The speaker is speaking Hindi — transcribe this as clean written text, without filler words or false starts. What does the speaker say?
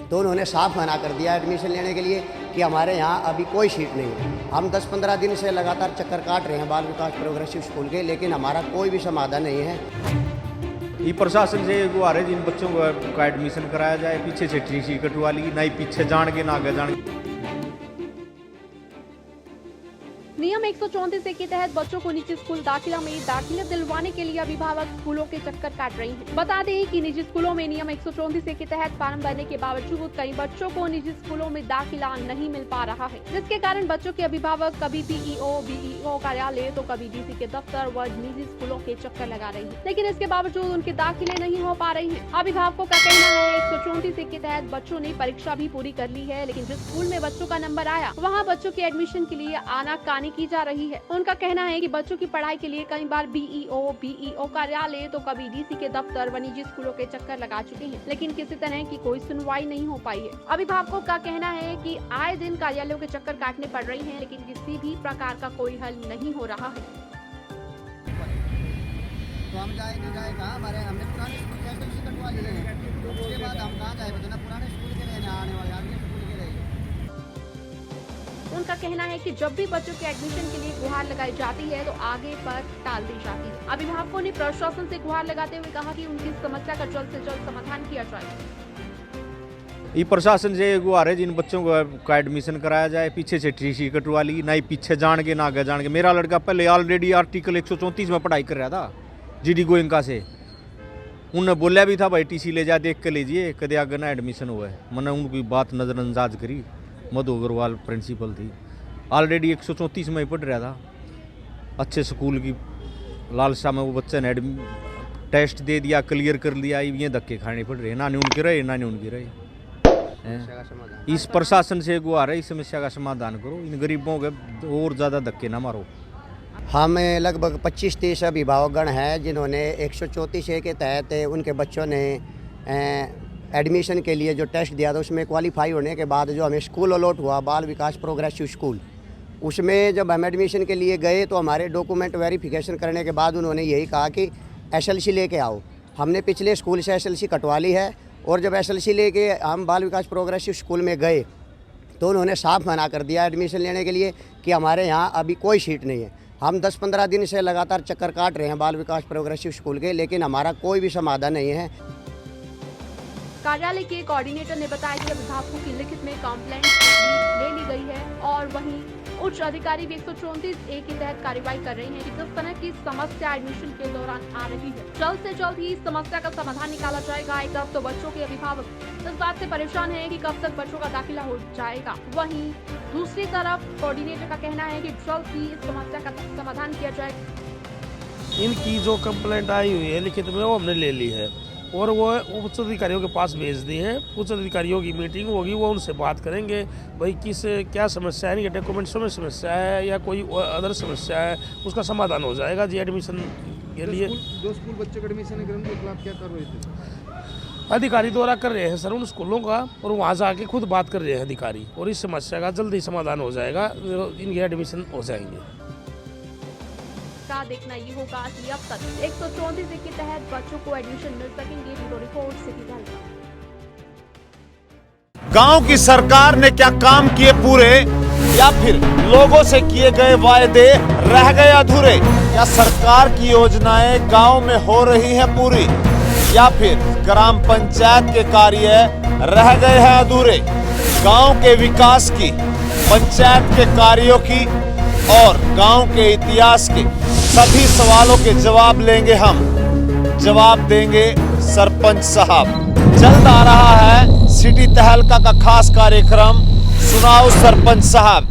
तो उन्होंने साफ मना कर दिया एडमिशन लेने के लिए कि हमारे यहाँ अभी कोई सीट नहीं है। हम 10-15 दिन से लगातार चक्कर काट रहे हैं बाल विकास प्रोग्रेसिव स्कूल के, लेकिन हमारा कोई भी समाधान नहीं है। ये प्रशासन से गुहार है जिन बच्चों का एडमिशन कराया जाए, पीछे से टीसी कटवा ली, ना ही पीछे जान के ना आगे जान के। नियम 134 के तहत बच्चों को निजी स्कूल दाखिला दिलवाने के लिए अभिभावक स्कूलों के चक्कर काट रहे हैं। बता दें कि निजी स्कूलों में नियम 134 के तहत फॉर्म भरने के बावजूद कई बच्चों को निजी स्कूलों में दाखिला नहीं मिल पा रहा है, जिसके कारण बच्चों के अभिभावक कभी बीईओ कार्यालय तो कभी डीसी के दफ्तर व निजी स्कूलों के चक्कर लगा रहे हैं, लेकिन इसके बावजूद उनके दाखिले नहीं हो पा रहे हैं। अभिभावकों का कहना है 134 के तहत बच्चों ने परीक्षा भी पूरी कर ली है, लेकिन जिस स्कूल में बच्चों का नंबर आया वहाँ बच्चों के एडमिशन के लिए आनाकानी की जा रही है। उनका कहना है कि बच्चों की पढ़ाई के लिए कई बार बीईओ कार्यालय तो कभी डीसी के दफ्तर व निजी स्कूलों के चक्कर लगा चुके हैं, लेकिन किसी तरह की कोई सुनवाई नहीं हो पाई है। अभिभावकों का कहना है कि आए दिन कार्यालयों के चक्कर काटने पड़ रहे हैं, लेकिन किसी भी प्रकार का कोई हल नहीं हो रहा है। तो हम जाए कहाँ, हमारे हमने पुराने स्कूल के एसएलसी कटवा लिए हैं, उसके बाद हम कहाँ जाए बताना, पुराने स्कूल के लिए आने वाले आगे स्कूल के लिए। उनका कहना है कि जब भी बच्चों के एडमिशन के लिए गुहार लगाई जाती है तो आगे पर टाल दी जाती है। अभिभावकों ने प्रशासन से गुहार लगाते हुए कहा कि उनकी समस्या का जल्द से जल्द समाधान किया जाए। ये प्रशासन से गुहार है जिन बच्चों का एडमिशन कराया जाए, पीछे से टीसी कटवा ली, ना ही पीछे जान के ना आगे जान के। मेरा लड़का पहले ऑलरेडी आर्टिकल 134 में पढ़ाई कर रहा था जीडी गोयंका से। उन्होंने बोला भी था भाई टीसी ले जा, देख के लीजिए कदे आगे ना एडमिशन हुआ है। मैंने उनकी बात नज़रअंदाज करी। मधु अग्रवाल प्रिंसिपल थी, ऑलरेडी 134 में ही पढ़ रहा था। अच्छे स्कूल की लालसा में वो बच्चे ने टेस्ट दे दिया, क्लियर कर लिया, ये धक्के खाने पड़ रहे हैं। ना उनके रहे ना उनके रहे। इस प्रशासन से गुहार है, इस समस्या का समाधान करो, इन गरीबों के और ज़्यादा धक्के ना मारो। हम लगभग 25-30 अभिभावकगण हैं जिन्होंने 134 के तहत उनके बच्चों ने एडमिशन के लिए जो टेस्ट दिया था उसमें क्वालिफाई होने के बाद जो हमें स्कूल अलॉट हुआ बाल विकास प्रोग्रेसिव स्कूल, उसमें जब हम एडमिशन के लिए गए तो हमारे डॉक्यूमेंट वेरिफिकेशन करने के बाद उन्होंने यही कहा कि एसएलसी लेके आओ। हमने पिछले स्कूल से एसएलसी कटवा ली है और जब एसएलसी लेके हम बाल विकास प्रोग्रेसिव स्कूल में गए तो उन्होंने साफ मना कर दिया एडमिशन लेने के लिए कि हमारे यहाँ अभी कोई सीट नहीं है। हम 10-15 दिन से लगातार चक्कर काट रहे हैं बाल विकास प्रोग्रेसिव स्कूल के, लेकिन हमारा कोई भी समाधान नहीं है। कार्यालय के कोऑर्डिनेटर ने बताया कि अभिभावकों की लिखित में कंप्लेंट ले ली गई है और वहीं उच्च अधिकारी भी 134A के तहत कार्रवाई कर रहे हैं कि जिस तरह की समस्या एडमिशन के दौरान आ रही है जल्द से जल्द ही इस समस्या का समाधान निकाला जाएगा। एक तरफ तो बच्चों के अभिभावक इस बात से परेशान है कि कब तक बच्चों का दाखिला हो जाएगा, वहीं दूसरी तरफ कोऑर्डिनेटर का कहना है कि जल्द ही इस समस्या का समाधान किया जाएगा। इनकी जो कंप्लेंट आई हुई है लिखित में वो हमने ले ली है और वो उच्च अधिकारियों के पास भेज दी है। उच्च अधिकारियों की मीटिंग होगी, वो उनसे बात करेंगे भाई क्या समस्या है, इनके डॉक्यूमेंट्सों में समस्या है या कोई अदर समस्या है, उसका समाधान हो जाएगा जी एडमिशन के लिए। दो स्कूल बच्चों का एडमिशन के खिलाफ क्या कर रहे थे? अधिकारी द्वारा कर रहे हैं सर उन स्कूलों का, और वहाँ जाके खुद बात कर रहे हैं अधिकारी, और इस समस्या का जल्दी समाधान हो जाएगा, इनके एडमिशन हो जाएंगे। का देखना ये होगा कि अब तक 134 के तहत बच्चों को एडमिशन मिल सकेंगे। ब्यूरो रिपोर्ट सिटी दैनिक। गांव की सरकार ने क्या काम किए पूरे, या फिर लोगों से किए गए वायदे रह गए अधूरे? क्या सरकार की योजनाएं गांव में हो रही हैं पूरी, या फिर ग्राम पंचायत के कार्य रह गए हैं अधूरे? गांव के विकास की, पंचायत के कार्यों की और गांव के इतिहास के सभी सवालों के जवाब लेंगे हम, जवाब देंगे सरपंच साहब। जल्द आ रहा है सिटी तहलका का खास कार्यक्रम सुनाओ सरपंच साहब।